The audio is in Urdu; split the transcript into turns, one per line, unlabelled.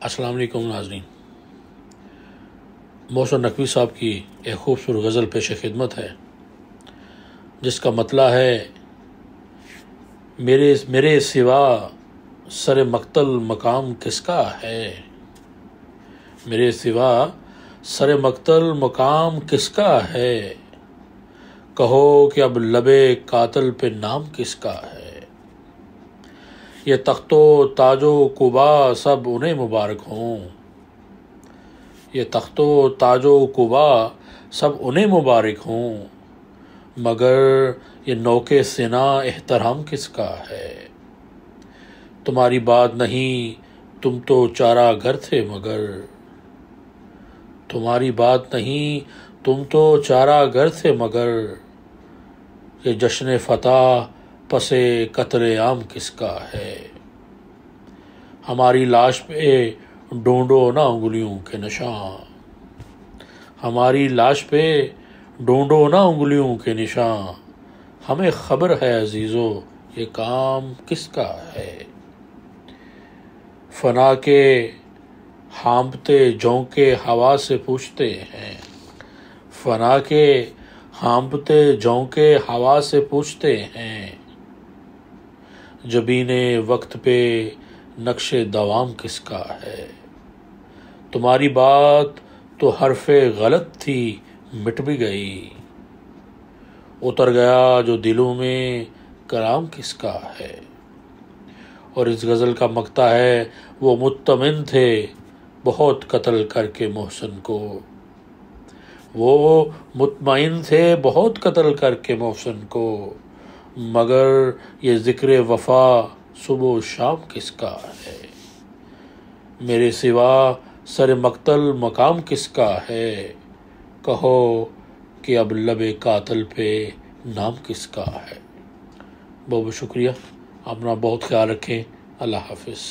السلام علیکم ناظرین، محسن نقوی صاحب کی ایک خوبصورت غزل پیش خدمت ہے جس کا مطلع ہے میرے سوا سر مقتل مقام کس کا ہے، میرے سوا سر مقتل مقام کس کا ہے، کہو کہ اب لبے قاتل پہ نام کس کا ہے، یہ تخت و تاج و قبا سب انہیں مبارک ہوں، یہ تخت و تاج و قبا سب انہیں مبارک ہوں، مگر یہ نوکے سنا احترام کس کا ہے، تمہاری بات نہیں تم تو چارہ گر تھے مگر، تمہاری بات نہیں تم تو چارہ گر تھے مگر، یہ جشن فتح پس قتل عام کس کا ہے، ہماری لاش پہ ڈھونڈو نہ انگلیوں کے نشان، ہماری لاش پہ ڈھونڈو نہ انگلیوں کے نشان، ہمیں خبر ہے عزیزو یہ کام کس کا ہے، فنا کے ہانپتے جھونکے ہوا سے پوچھتے ہیں، فنا کے ہانپتے جھونکے ہوا سے پوچھتے ہیں، جبین وقت پہ نقش دوام کس کا ہے، تمہاری بات تو حرف غلط تھی مٹ بھی گئی، اتر گیا جو دلوں میں کلام کس کا ہے، اور اس غزل کا مقطع ہے وہ مطمئن تھے بہت قتل کر کے محسن کو، وہ مطمئن تھے بہت قتل کر کے محسن کو، مگر یہ ذکر وفا صبح و شام کس کا ہے، میرے سوا سر مقتل مقام کس کا ہے، کہو کہ اب لب قاتل پہ نام کس کا ہے۔ بہت بہت شکریہ، اپنا بہت خیال رکھیں، اللہ حافظ۔